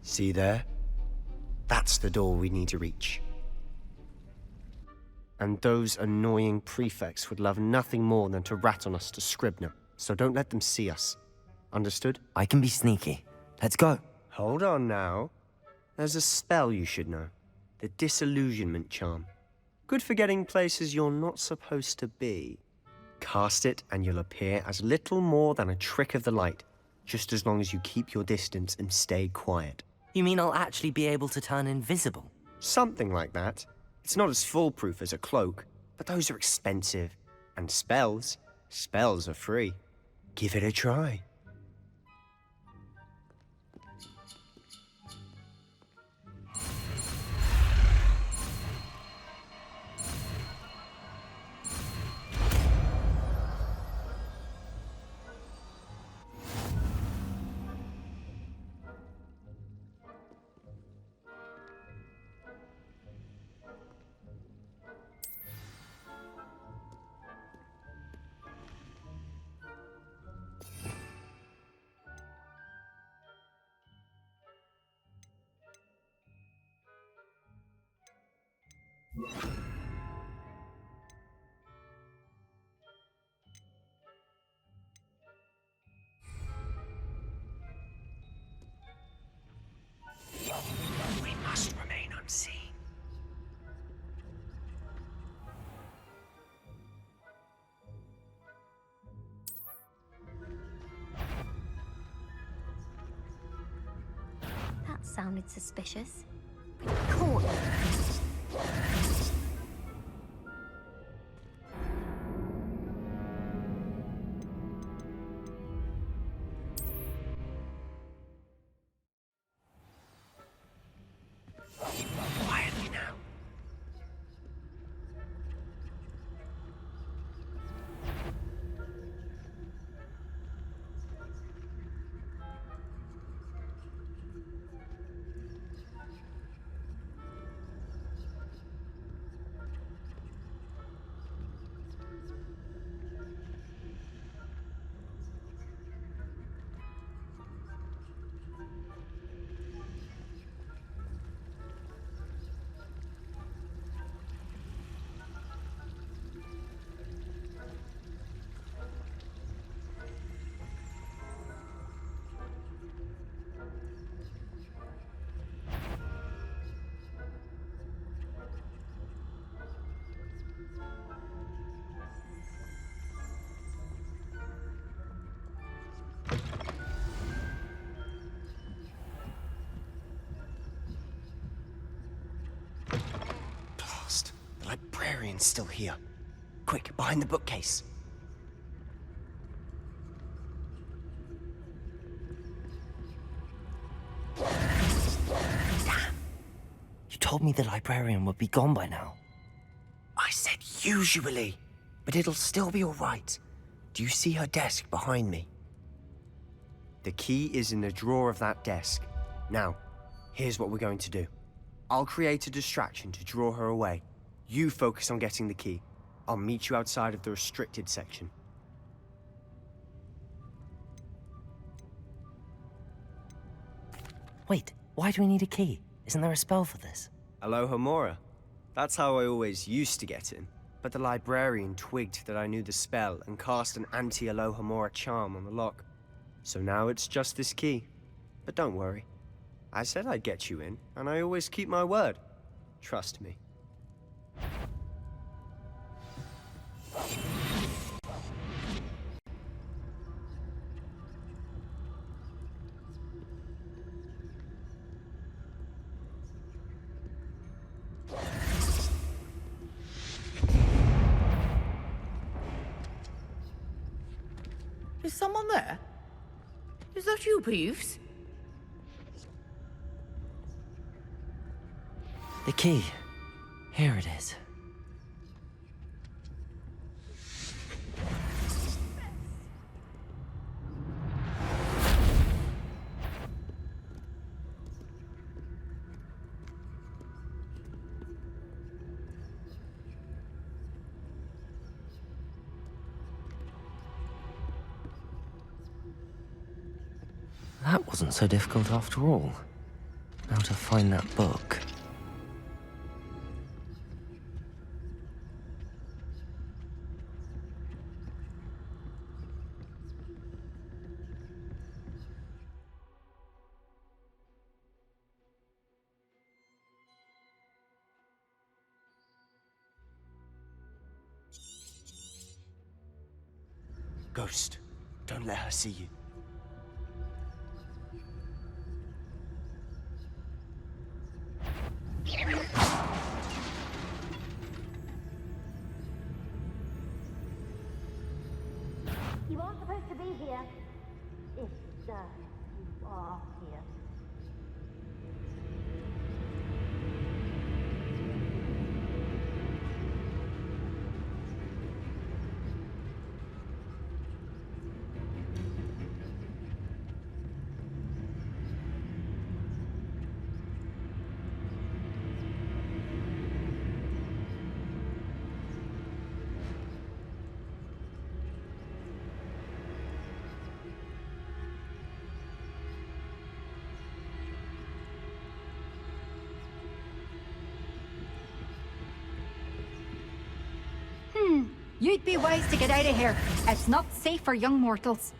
See there? That's the door we need to reach. And those annoying prefects would love nothing more than to rat on us to Scribner, so don't let them see us. Understood? I can be sneaky. Let's go. Hold on now. There's a spell you should know. The Disillusionment Charm. Good for getting places you're not supposed to be. Cast it and you'll appear as little more than a trick of the light, just as long as you keep your distance and stay quiet. You mean I'll actually be able to turn invisible? Something like that. It's not as foolproof as a cloak, but those are expensive. And spells are free. Give it a try. We must remain unseen. That sounded suspicious. Caught. Quietly now. Blast. The librarian's still here. Quick, behind the bookcase. You told me the librarian would be gone by now. I said usually, but it'll still be all right. Do you see her desk behind me? The key is in the drawer of that desk. Now, here's what we're going to do. I'll create a distraction to draw her away. You focus on getting the key. I'll meet you outside of the restricted section. Wait, why do we need a key? Isn't there a spell for this? Alohomora. That's how I always used to get in. But the librarian twigged that I knew the spell and cast an anti-Alohomora charm on the lock. So now it's just this key. But don't worry. I said I'd get you in, and I always keep my word. Trust me. Is someone there? Is that you, Peeves? The key. Here it is. That wasn't so difficult after all. how to find that book. Ghost, don't let her see you. You aren't supposed to be here. If, you are here. You'd be wise to get out of here. It's not safe for young mortals.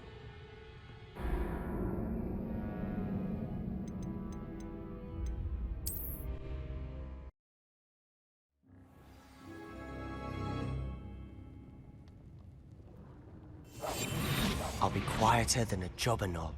I'll be quieter than a jobberknoll.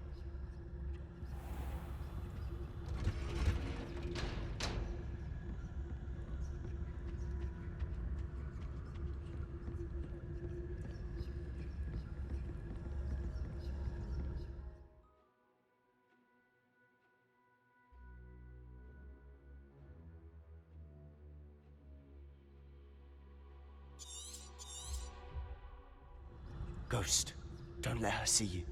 Ghost, don't let her see you.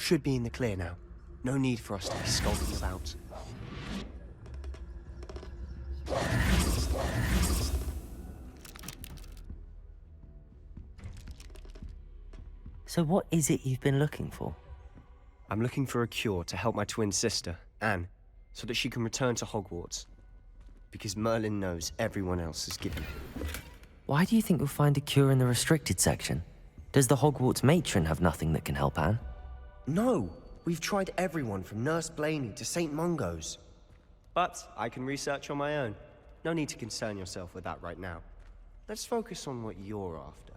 Should be in the clear now. No need for us to be skulking about. So what is it you've been looking for? I'm looking for a cure to help my twin sister, Anne, so that she can return to Hogwarts. Because Merlin knows everyone else is given. Why do you think you'll find a cure in the restricted section? Does the Hogwarts matron have nothing that can help Anne? No! We've tried everyone from Nurse Blaney to St. Mungo's. But I can research on my own. No need to concern yourself with that right now. Let's focus on what you're after.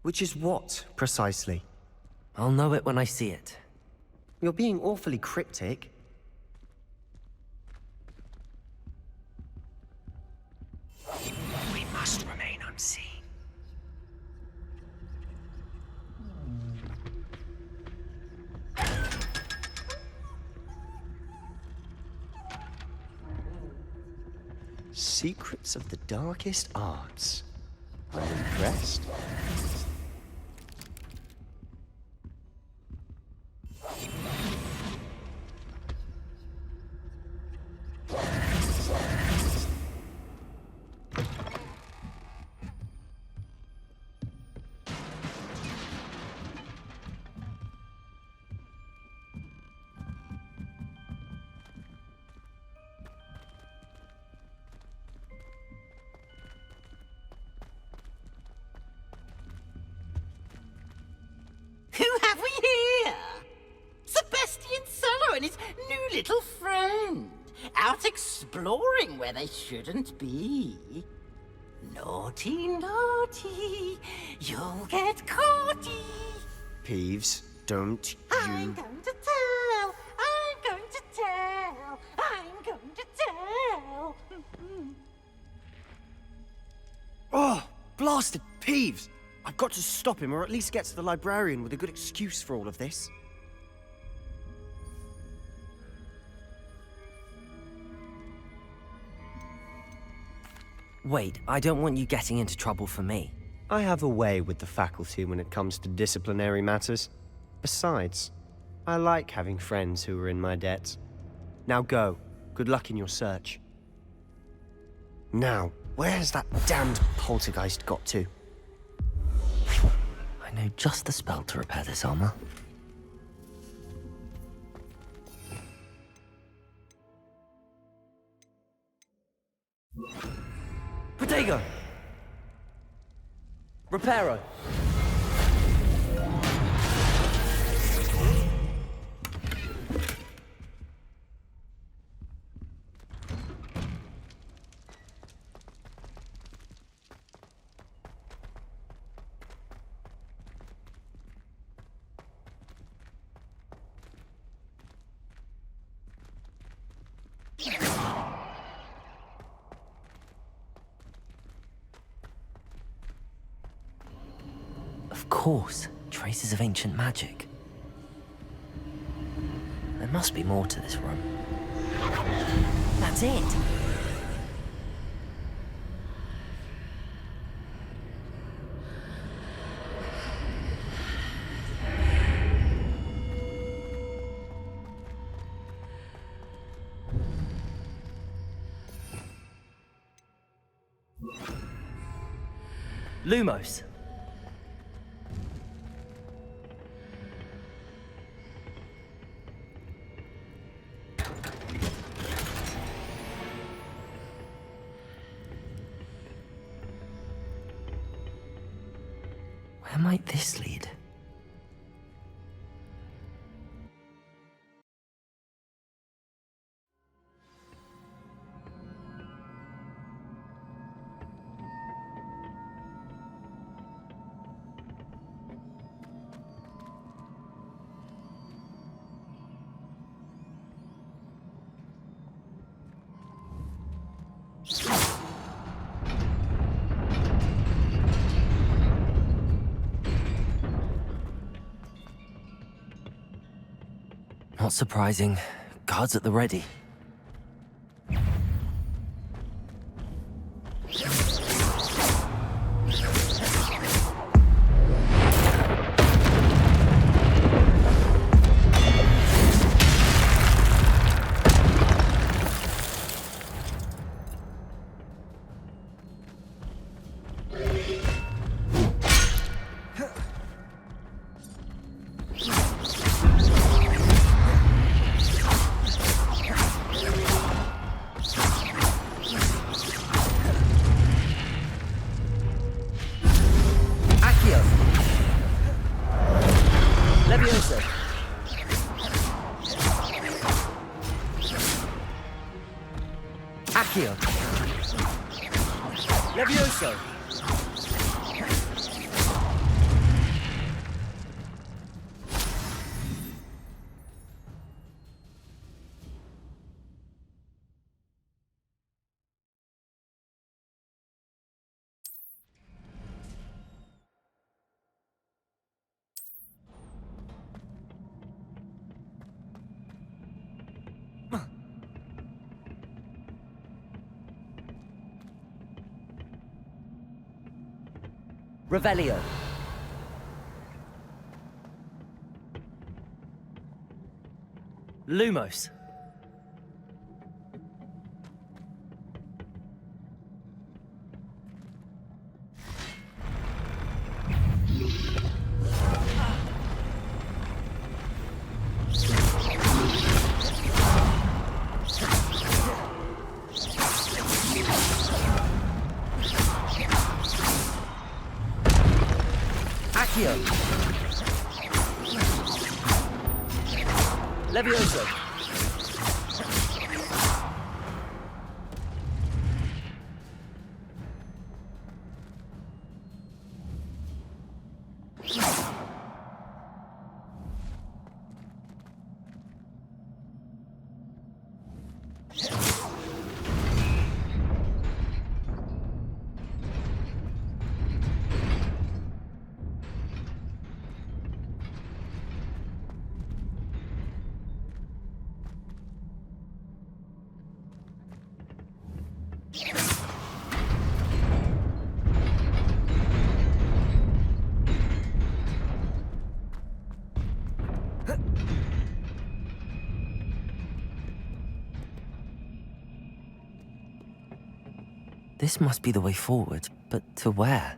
Which is what, precisely? I'll know it when I see it. You're being awfully cryptic. We must remain unseen. Secrets of the darkest arts. I'm impressed. little friend, out exploring where they shouldn't be. Naughty, naughty, you'll get caughty. Peeves, don't I'm you... going to tell, I'm going to tell, I'm going to tell. Oh, blasted Peeves! I've got to stop him, or at least get to the librarian with a good excuse for all of this. Wait, I don't want you getting into trouble for me. I have a way with the faculty when it comes to disciplinary matters. Besides, I like having friends who are in my debt. Now go. Good luck in your search. Now, where has that damned poltergeist got to? I know just the spell to repair this armor. Protego! Reparo! Of course, traces of ancient magic. There must be more to this room. That's it! Lumos! Where might this lead? Not surprising. Guards at the ready. Levioso! Accio! Levioso! Revelio. Lumos. Accio. Levioso. This must be the way forward, but to where?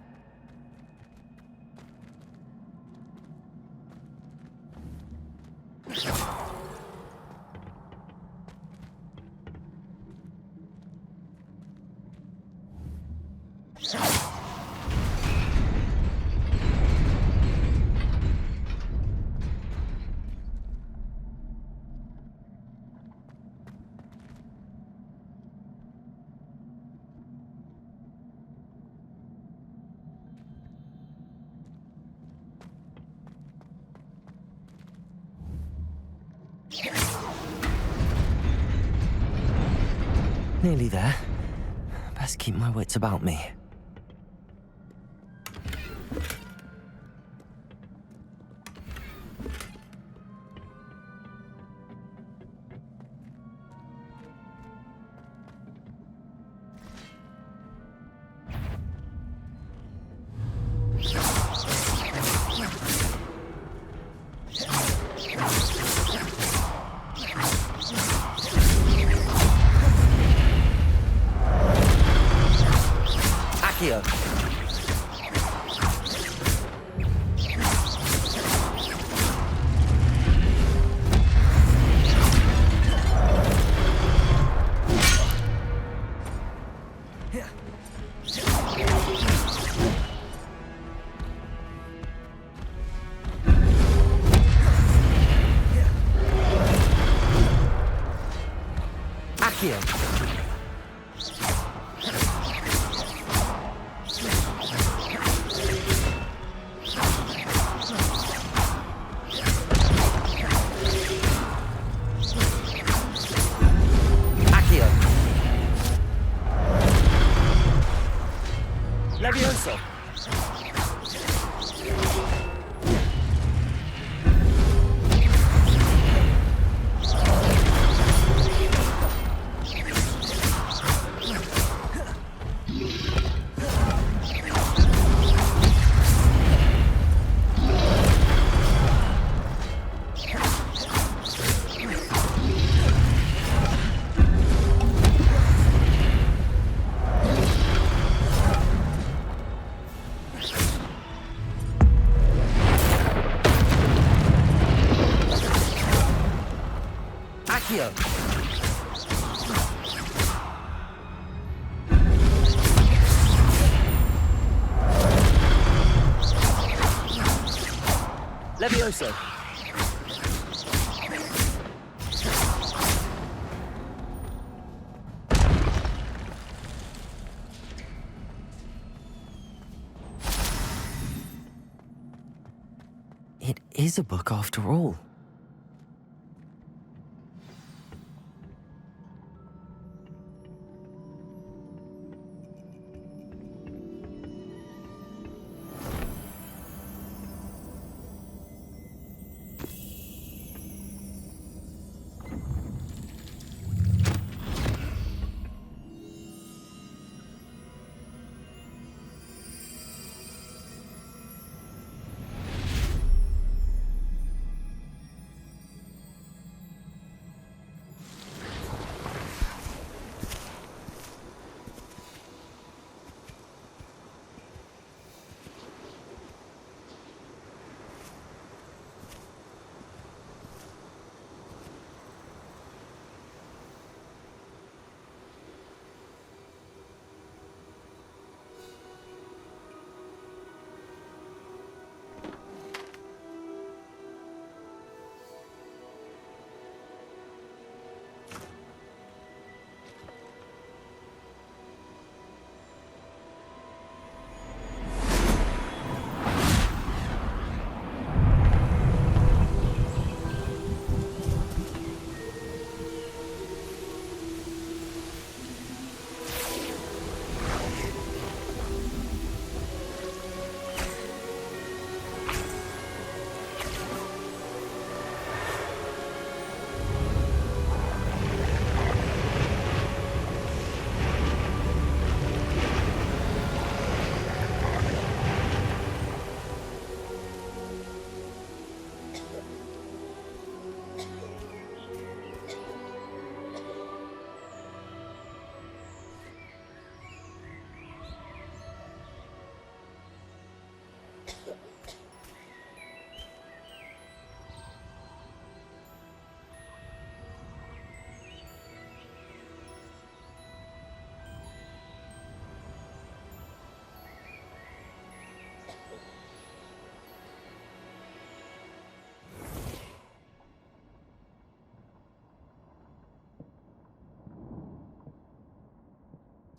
Nearly there. Best keep my wits about me. Accio. Accio. Accio. Levioso. Accio. Levioso. It is a book after all.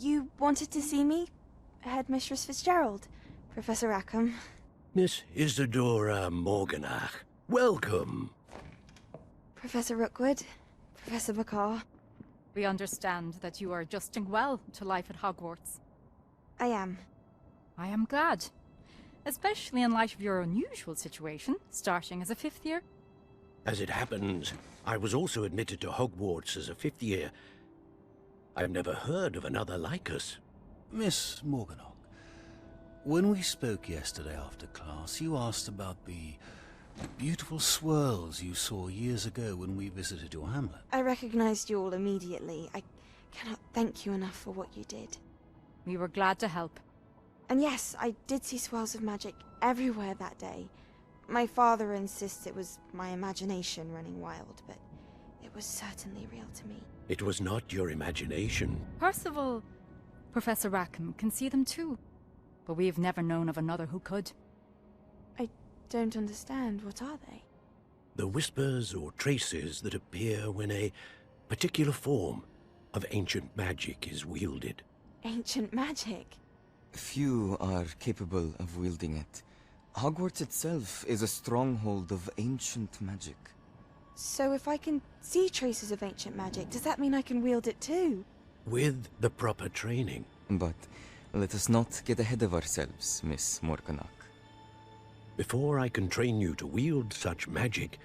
You wanted to see me? Headmistress Fitzgerald, Professor Rackham. Miss Isadora Morganach, welcome. Professor Rookwood, Professor Bakar. We understand that you are adjusting well to life at Hogwarts. I am. I am glad. Especially in light of your unusual situation, starting as a 5th year. As it happens, I was also admitted to Hogwarts as a 5th year. I've never heard of another like us. Miss Morganach, when we spoke yesterday after class, you asked about the beautiful swirls you saw years ago when we visited your hamlet. I recognized you all immediately. I cannot thank you enough for what you did. We were glad to help. And yes, I did see swirls of magic everywhere that day. My father insists it was my imagination running wild, but it was certainly real to me. It was not your imagination. Percival, Professor Rackham can see them too. But we've never known of another who could. I don't understand. What are they? The whispers or traces that appear when a particular form of ancient magic is wielded. Ancient magic? Few are capable of wielding it. Hogwarts itself is a stronghold of ancient magic. So if I can see traces of ancient magic, does that mean I can wield it too? With the proper training. But let us not get ahead of ourselves, Miss Morganach. Before I can train you to wield such magic,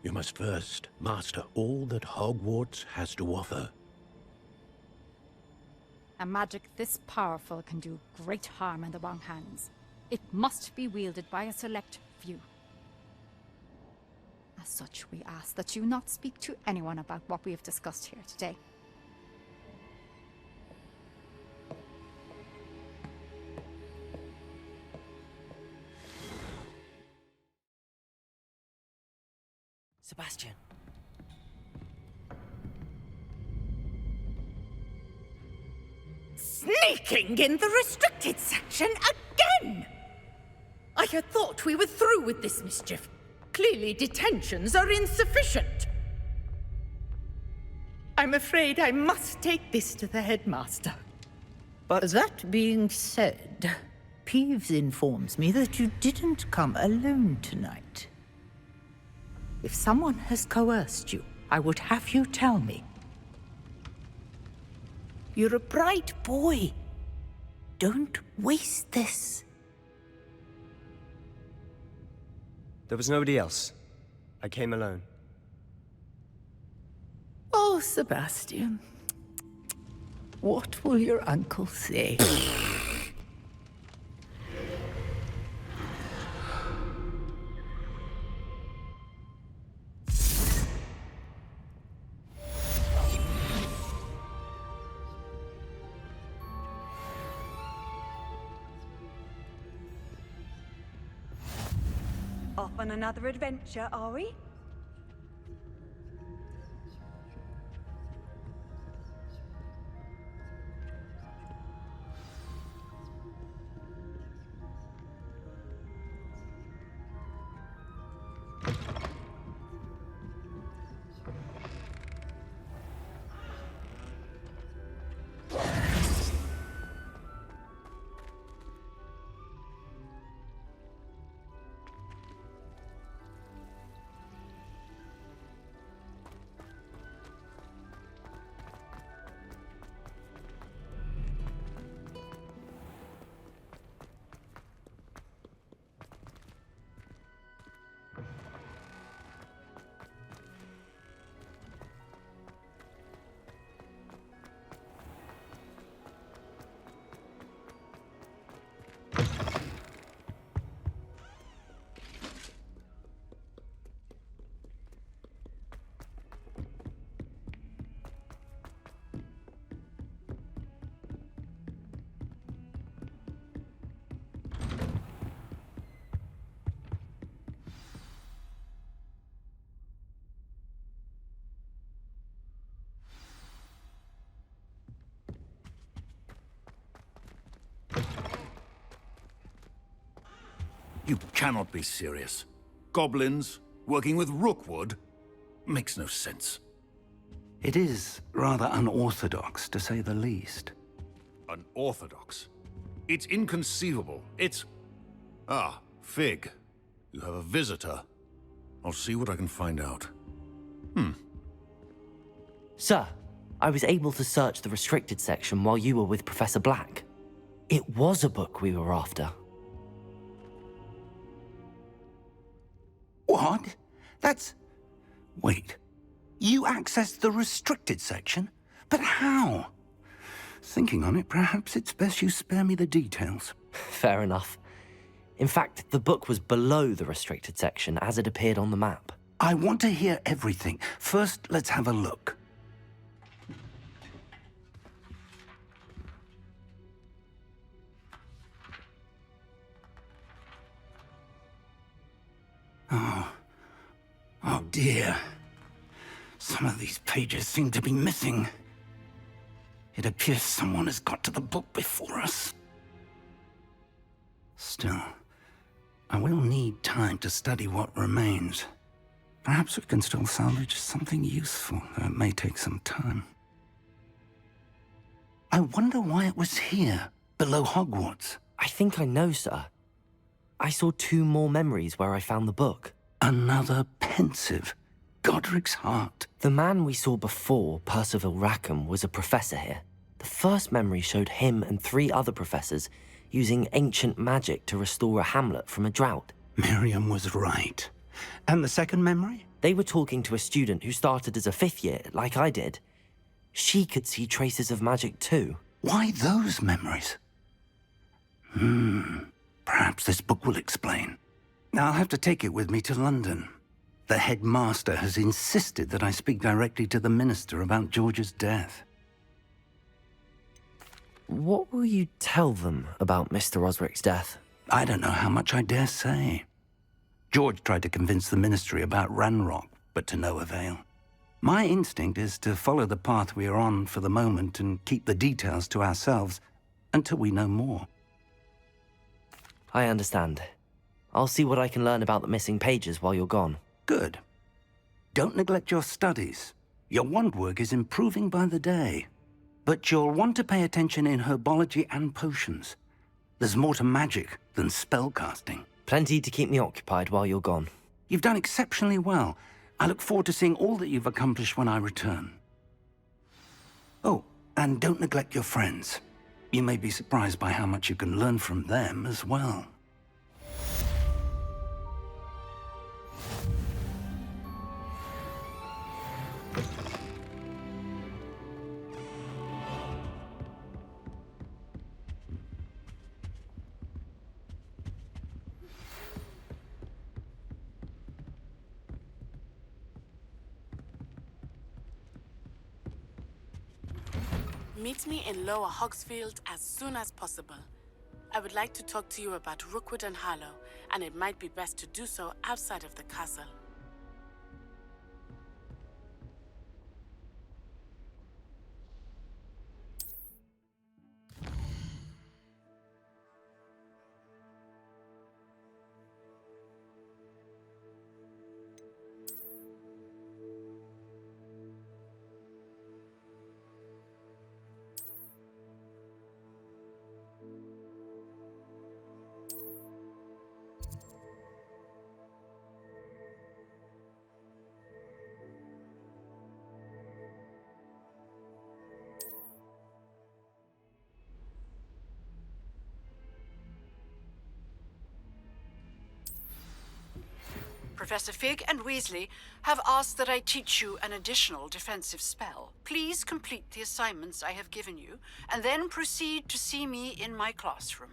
you must first master all that Hogwarts has to offer. A magic this powerful can do great harm in the wrong hands. It must be wielded by a select few. As such, we ask that you not speak to anyone about what we have discussed here today. Sebastian. Sneaking in the restricted section again! I had thought we were through with this mischief. Clearly detentions are insufficient. I'm afraid I must take this to the headmaster. But that being said, Peeves informs me that you didn't come alone tonight. If someone has coerced you, I would have you tell me. You're a bright boy. Don't waste this. There was nobody else. I came alone. Oh, Sebastian. What will your uncle say? Off on another adventure, are we? You cannot be serious. Goblins working with Rookwood makes no sense. It is rather unorthodox, to say the least. Unorthodox. It's inconceivable. It's... Ah, Fig. You have a visitor. I'll see what I can find out. Sir, I was able to search the restricted section while you were with Professor Black. It was a book we were after. What? That's... Wait. You accessed the restricted section? But how? Thinking on it, perhaps it's best you spare me the details. Fair enough. In fact, the book was below the restricted section as it appeared on the map. I want to hear everything. First, let's have a look. Oh dear. Some of these pages seem to be missing. It appears someone has got to the book before us. Still, I will need time to study what remains. Perhaps we can still salvage something useful, though it may take some time. I wonder why it was here, below Hogwarts. I think I know, sir. I saw 2 more memories where I found the book. Another pensive. Godric's heart. The man we saw before, Percival Rackham, was a professor here. The first memory showed him and 3 other professors using ancient magic to restore a hamlet from a drought. Miriam was right. And the second memory? They were talking to a student who started as a 5th year, like I did. She could see traces of magic too. Why those memories? Perhaps this book will explain. I'll have to take it with me to London. The headmaster has insisted that I speak directly to the minister about George's death. What will you tell them about Mr. Osric's death? I don't know how much I dare say. George tried to convince the ministry about Ranrock, but to no avail. My instinct is to follow the path we are on for the moment and keep the details to ourselves until we know more. I understand. I'll see what I can learn about the missing pages while you're gone. Good. Don't neglect your studies. Your wand work is improving by the day. But you'll want to pay attention in herbology and potions. There's more to magic than spellcasting. Plenty to keep me occupied while you're gone. You've done exceptionally well. I look forward to seeing all that you've accomplished when I return. Oh, and don't neglect your friends. You may be surprised by how much you can learn from them as well. Meet me in Lower Hogsfield as soon as possible. I would like to talk to you about Rookwood and Harlow, and it might be best to do so outside of the castle. Professor Fig and Weasley have asked that I teach you an additional defensive spell. Please complete the assignments I have given you, and then proceed to see me in my classroom.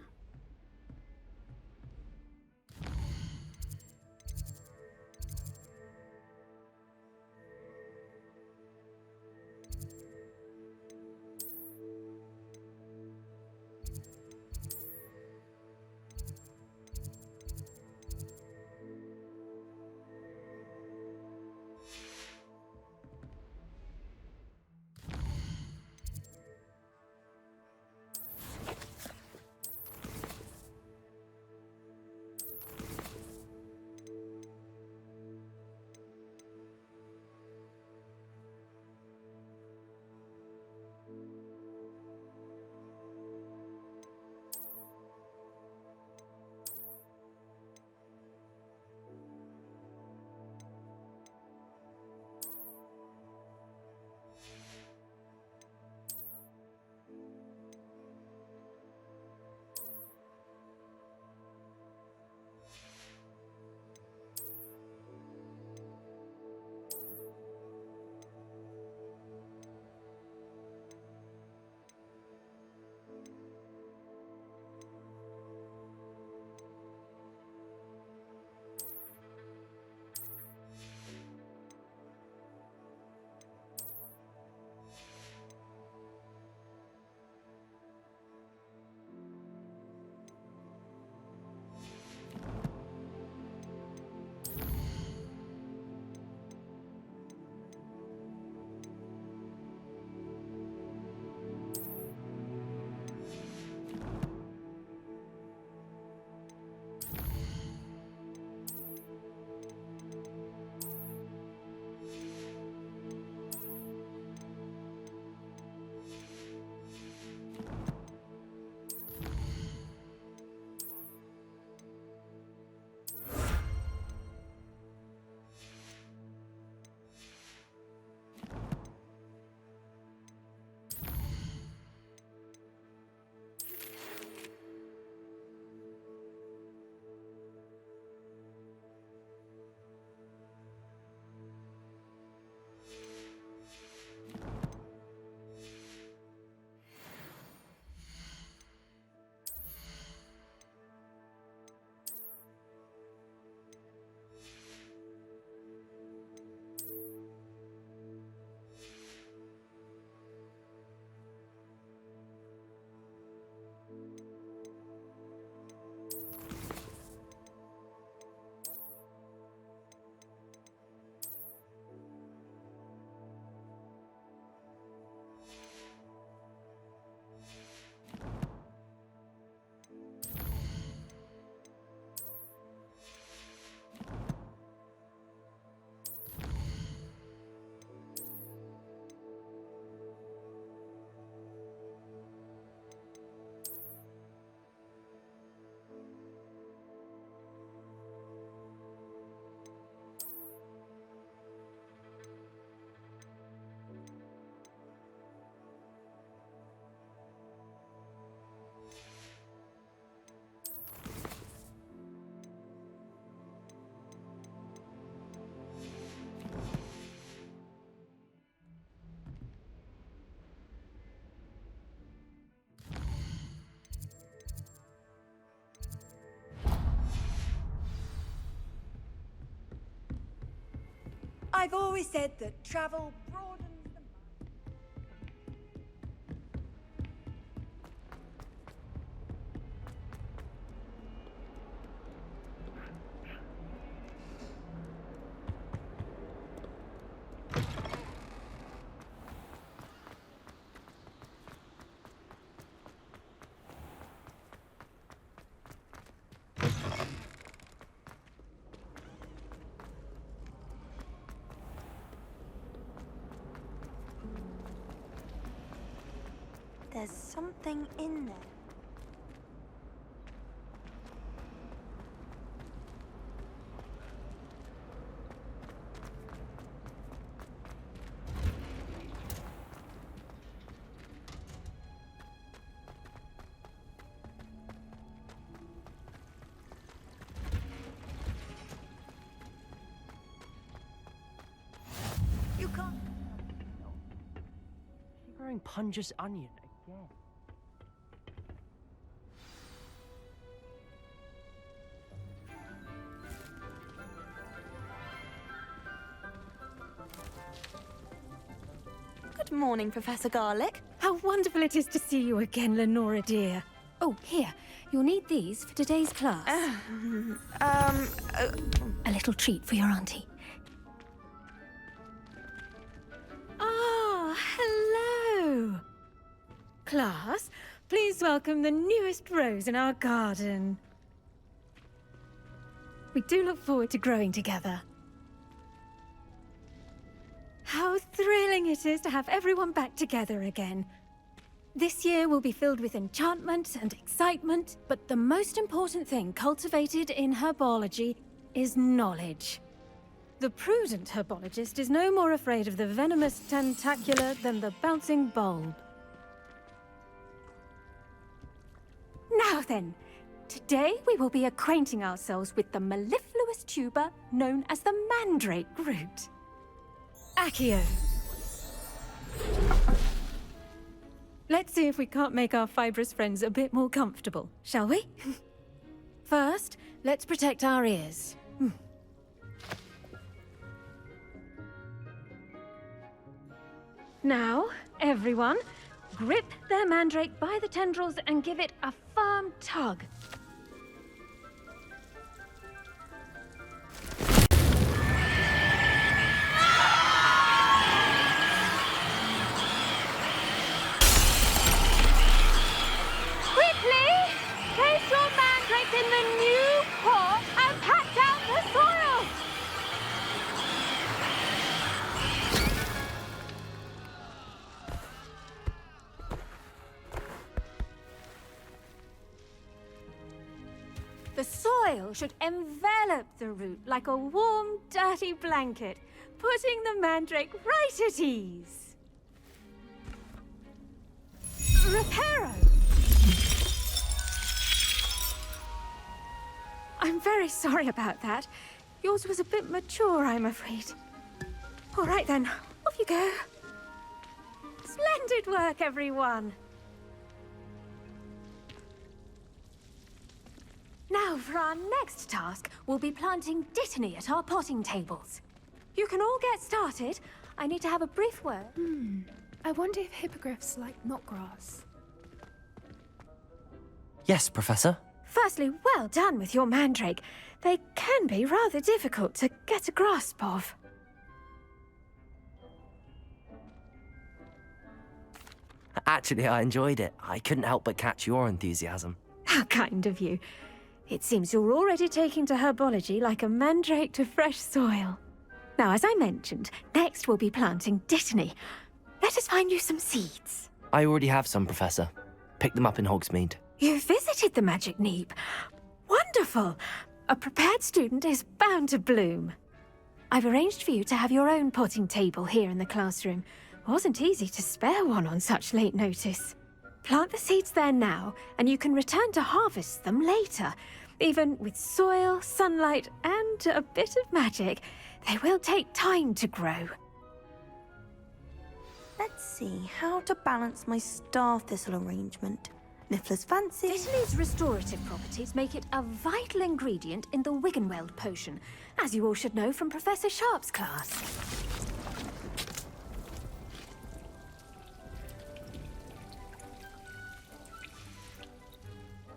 I've always said that travel broadens the mind. There's something in there. You can't. Shivering Punja's onion again. Good morning, Professor Garlic. How wonderful it is to see you again, Lenora dear. Oh, here. You'll need these for today's class. A little treat for your auntie. Ah, hello. Class, please welcome the newest rose in our garden. We do look forward to growing together. How thrilling it is to have everyone back together again. This year will be filled with enchantment and excitement, but the most important thing cultivated in herbology is knowledge. The prudent herbologist is no more afraid of the venomous tentacula than the bouncing bulb. Now then, today we will be acquainting ourselves with the mellifluous tuber known as the mandrake root. Accio. Let's see if we can't make our fibrous friends a bit more comfortable, shall we? First, let's protect our ears. Now, everyone, grip their mandrake by the tendrils and give it a firm tug. Place your mandrake in the new pot and pack down the soil! The soil should envelop the root like a warm, dirty blanket, putting the mandrake right at ease. Reparo! I'm very sorry about that. Yours was a bit mature, I'm afraid. All right then, off you go. Splendid work, everyone. Now, for our next task, we'll be planting dittany at our potting tables. You can all get started. I need to have a brief word. I wonder if hippogriffs like knotgrass. Yes, Professor. Firstly, well done with your mandrake. They can be rather difficult to get a grasp of. Actually, I enjoyed it. I couldn't help but catch your enthusiasm. How kind of you. It seems you're already taking to herbology like a mandrake to fresh soil. Now, as I mentioned, next we'll be planting dittany. Let us find you some seeds. I already have some, Professor. Picked them up in Hogsmeade. You visited the Magic Neep. Wonderful! A prepared student is bound to bloom. I've arranged for you to have your own potting table here in the classroom. Wasn't easy to spare one on such late notice. Plant the seeds there now, and you can return to harvest them later. Even with soil, sunlight, and a bit of magic, they will take time to grow. Let's see how to balance my star thistle arrangement. Niffler's fancy. Italy's restorative properties make it a vital ingredient in the Wiggenweld potion, as you all should know from Professor Sharp's class.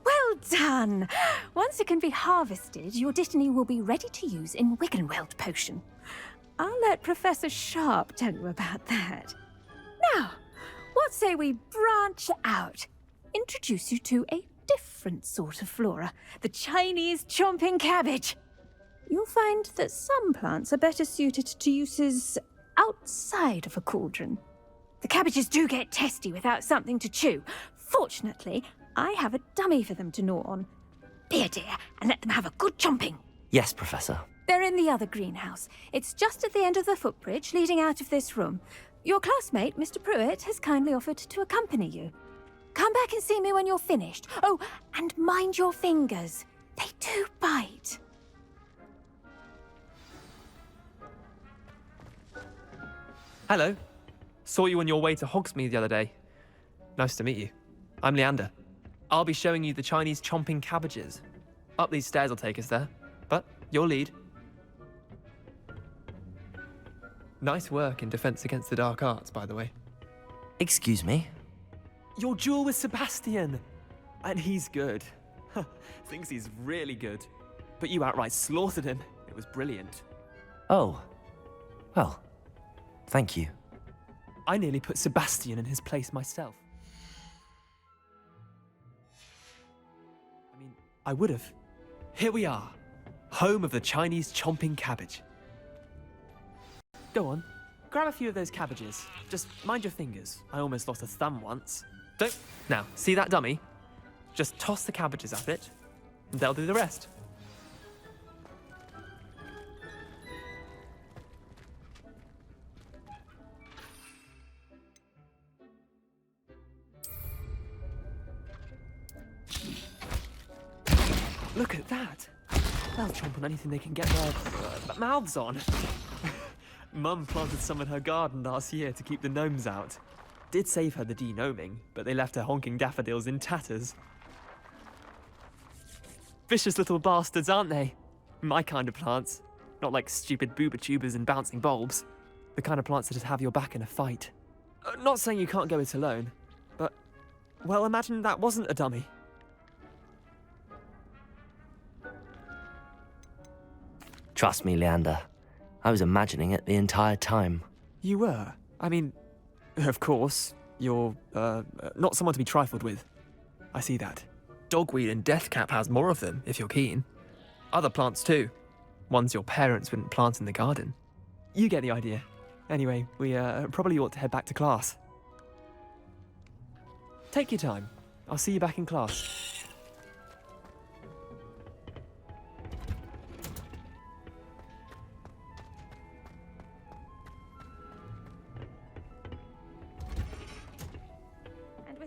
Well done! Once it can be harvested, your Dittany will be ready to use in Wiggenweld potion. I'll let Professor Sharp tell you about that. Now, what say we branch out? Introduce you to a different sort of flora, the Chinese chomping cabbage. You'll find that some plants are better suited to uses outside of a cauldron. The cabbages do get testy without something to chew. Fortunately, I have a dummy for them to gnaw on. Be a dear and let them have a good chomping. Yes, Professor. They're in the other greenhouse. It's just at the end of the footbridge leading out of this room. Your classmate, Mr. Pruitt, has kindly offered to accompany you. Come back and see me when you're finished. Oh, and mind your fingers. They do bite. Hello. Saw you on your way to Hogsmeade the other day. Nice to meet you. I'm Leander. I'll be showing you the Chinese chomping cabbages. Up these stairs will take us there, but your lead. Nice work in Defense Against the Dark Arts, by the way. Excuse me? Your duel with Sebastian! And he's good. Thinks he's really good. But you outright slaughtered him. It was brilliant. Oh. Well, thank you. I nearly put Sebastian in his place myself. I mean, I would have. Here we are. Home of the Chinese chomping cabbage. Go on. Grab a few of those cabbages. Just mind your fingers. I almost lost a thumb once. Don't. Now, see that dummy? Just toss the cabbages at it, and they'll do the rest. Look at that. They'll chomp on anything they can get their mouths on. Mum planted some in her garden last year to keep the gnomes out. Did save her the de-gnoming, but they left her honking daffodils in tatters. Vicious little bastards, aren't they? My kind of plants. Not like stupid booba tubers and bouncing bulbs. The kind of plants that just have your back in a fight. Not saying you can't go it alone, but, well, imagine that wasn't a dummy. Trust me, Leander. I was imagining it the entire time. You were? I mean, of course, you're, not someone to be trifled with. I see that. Dogweed and deathcap has more of them, if you're keen. Other plants too. Ones your parents wouldn't plant in the garden. You get the idea. Anyway, we probably ought to head back to class. Take your time. I'll see you back in class.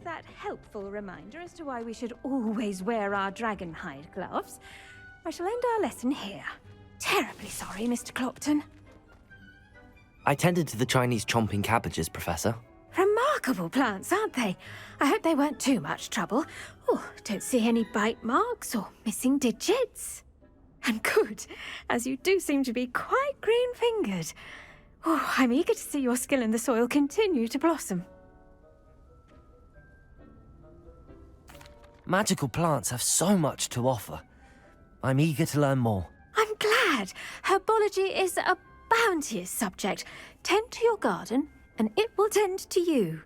That helpful reminder as to why we should always wear our dragon hide gloves, I shall end our lesson here. Terribly sorry, Mr. Clopton. I tended to the Chinese chomping cabbages, Professor. Remarkable plants, aren't they? I hope they weren't too much trouble. Oh, don't see any bite marks or missing digits. And good, as you do seem to be quite green-fingered. Oh, I'm eager to see your skill in the soil continue to blossom. Magical plants have so much to offer. I'm eager to learn more. I'm glad. Herbology is a bounteous subject. Tend to your garden, and it will tend to you.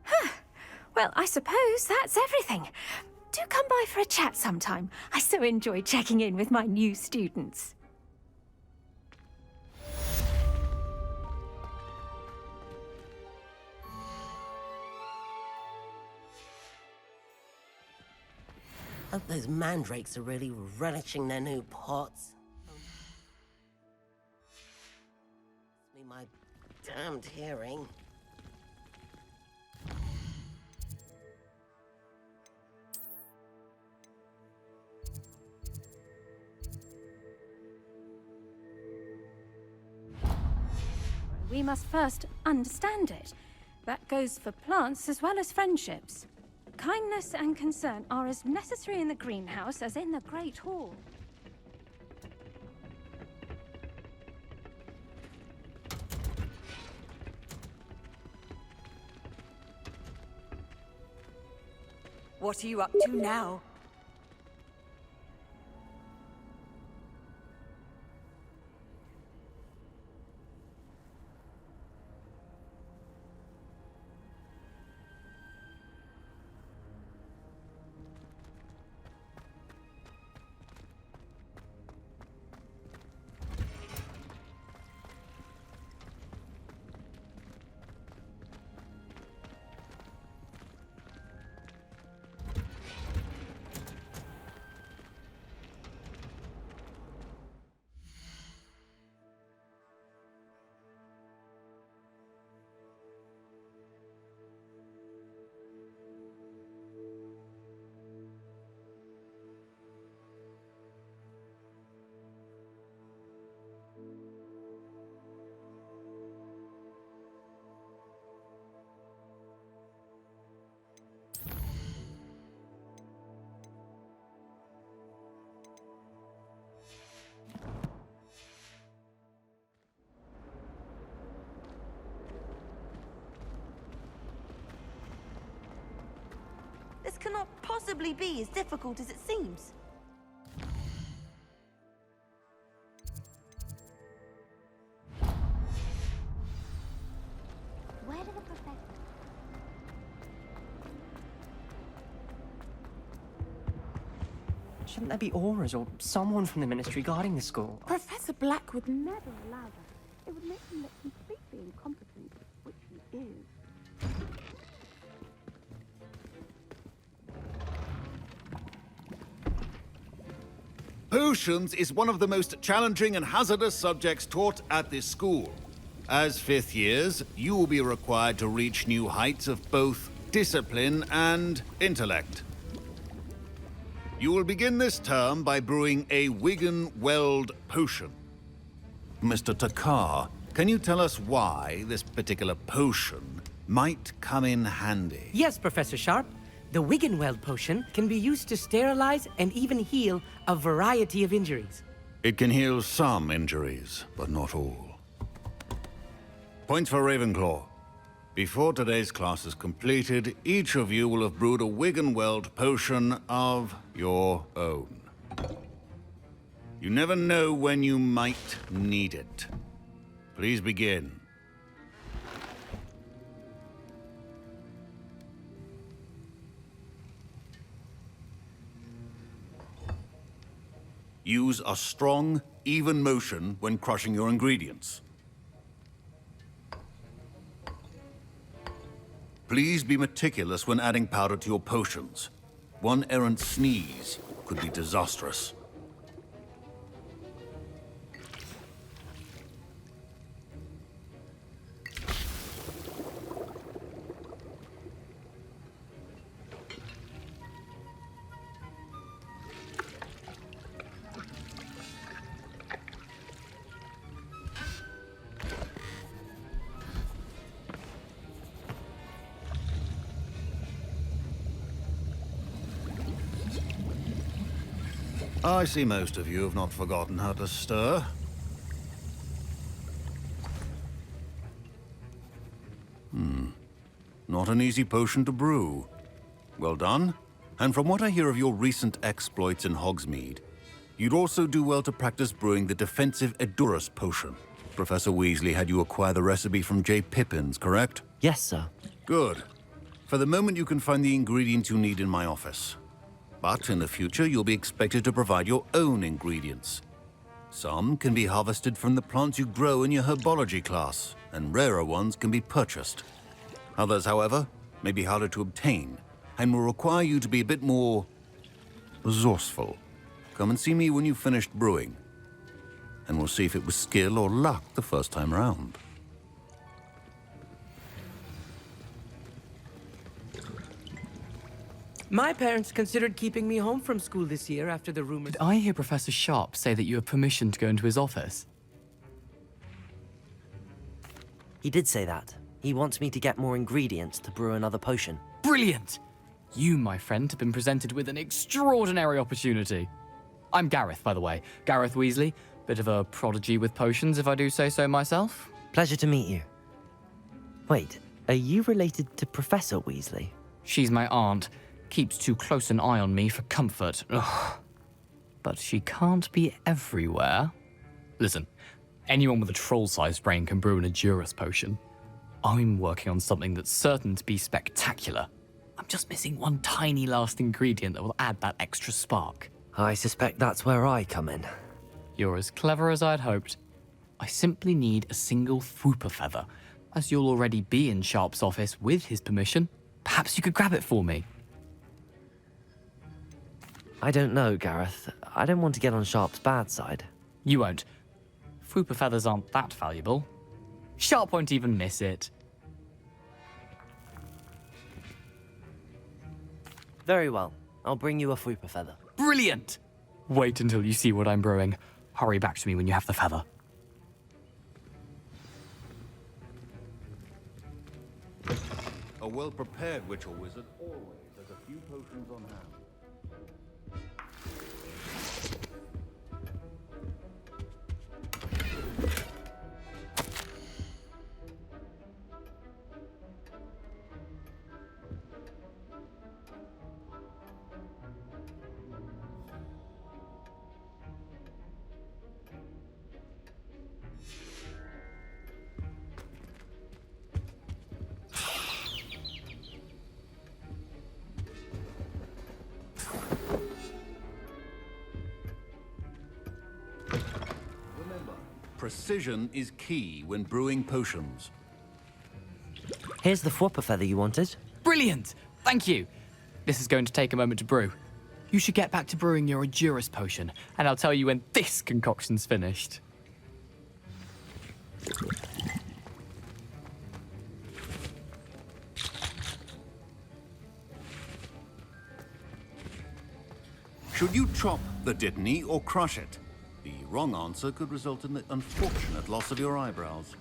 Huh. Well, I suppose that's everything. Do come by for a chat sometime. I so enjoy checking in with my new students. Hope those mandrakes are really relishing their new pots. It's me, my damned hearing. We must first understand it. That goes for plants as well as friendships. Kindness and concern are as necessary in the greenhouse as in the Great Hall. What are you up to now? This cannot possibly be as difficult as it seems. Where did the professor... Shouldn't there be auras or someone from the ministry guarding the school? Professor Black would never allow that. It would make him look completely incompetent, which he is. Potions is one of the most challenging and hazardous subjects taught at this school. As fifth years, you will be required to reach new heights of both discipline and intellect. You will begin this term by brewing a Wiggenweld potion. Mr. Takar, can you tell us why this particular potion might come in handy? Yes, Professor Sharp. The Wiggenweld potion can be used to sterilize and even heal a variety of injuries. It can heal some injuries, but not all. Points for Ravenclaw. Before today's class is completed, each of you will have brewed a Wiggenweld potion of your own. You never know when you might need it. Please begin. Use a strong, even motion when crushing your ingredients. Please be meticulous when adding powder to your potions. One errant sneeze could be disastrous. I see most of you have not forgotten how to stir. Not an easy potion to brew. Well done. And from what I hear of your recent exploits in Hogsmeade, you'd also do well to practice brewing the defensive Edurus potion. Professor Weasley had you acquire the recipe from J. Pippins, correct? Yes, sir. Good. For the moment, you can find the ingredients you need in my office. But in the future, you'll be expected to provide your own ingredients. Some can be harvested from the plants you grow in your herbology class, and rarer ones can be purchased. Others, however, may be harder to obtain, and will require you to be a bit more resourceful. Come and see me when you've finished brewing, and we'll see if it was skill or luck the first time round. My parents considered keeping me home from school this year after the rumor. Did I hear Professor Sharp say that you have permission to go into his office? He did say that. He wants me to get more ingredients to brew another potion. Brilliant! You, my friend, have been presented with an extraordinary opportunity. I'm Gareth, by the way. Gareth Weasley. Bit of a prodigy with potions, if I do say so myself. Pleasure to meet you. Wait, are you related to Professor Weasley? She's my aunt. Keeps too close an eye on me for comfort. Ugh. But she can't be everywhere. Listen, anyone with a troll-sized brain can brew an Edurus potion. I'm working on something that's certain to be spectacular. I'm just missing one tiny last ingredient that will add that extra spark. I suspect that's where I come in. You're as clever as I'd hoped. I simply need a single Fwooper feather. As you'll already be in Sharp's office with his permission, perhaps you could grab it for me. I don't know, Gareth. I don't want to get on Sharp's bad side. You won't. Fwooper feathers aren't that valuable. Sharp won't even miss it. Very well. I'll bring you a Fwooper feather. Brilliant! Wait until you see what I'm brewing. Hurry back to me when you have the feather. A well-prepared witch or wizard always has a few potions on hand. Precision is key when brewing potions. Here's the Fwooper feather you wanted. Brilliant! Thank you. This is going to take a moment to brew. You should get back to brewing your Edurus potion, and I'll tell you when this concoction's finished. Should you chop the Dittany or crush it? The wrong answer could result in the unfortunate loss of your eyebrows.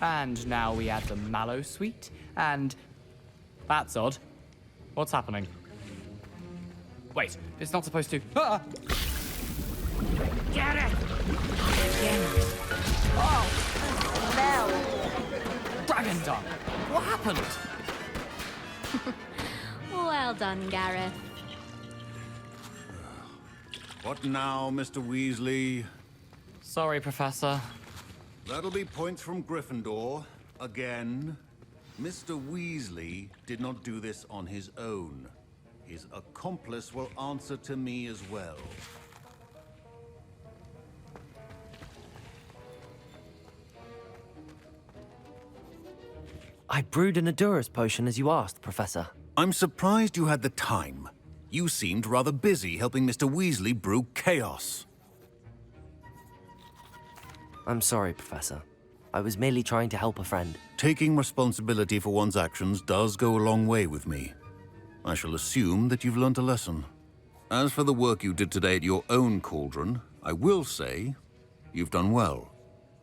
And now we add the mallow sweet, and... That's odd. What's happening? Wait, it's not supposed to... Ah! Get it! Oh! Smell! Dragon dung! What happened? Well done, Gareth. What now, Mr. Weasley? Sorry, Professor. That'll be points from Gryffindor. Again. Mr. Weasley did not do this on his own. His accomplice will answer to me as well. I brewed an Edurus potion as you asked, Professor. I'm surprised you had the time. You seemed rather busy helping Mr. Weasley brew chaos. I'm sorry, Professor. I was merely trying to help a friend. Taking responsibility for one's actions does go a long way with me. I shall assume that you've learnt a lesson. As for the work you did today at your own cauldron, I will say you've done well.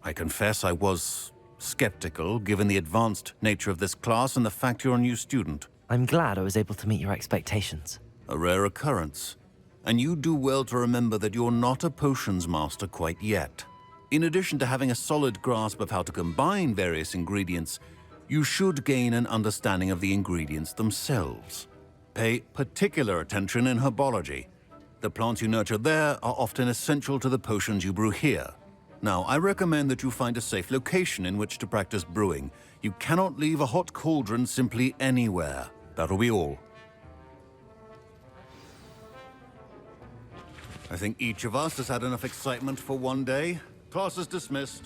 I confess I was skeptical, given the advanced nature of this class and the fact you're a new student. I'm glad I was able to meet your expectations. A rare occurrence. And you do well to remember that you're not a potions master quite yet. In addition to having a solid grasp of how to combine various ingredients, you should gain an understanding of the ingredients themselves. Pay particular attention in herbology. The plants you nurture there are often essential to the potions you brew here. Now, I recommend that you find a safe location in which to practice brewing. You cannot leave a hot cauldron simply anywhere. That'll be all. I think each of us has had enough excitement for one day. Class is dismissed.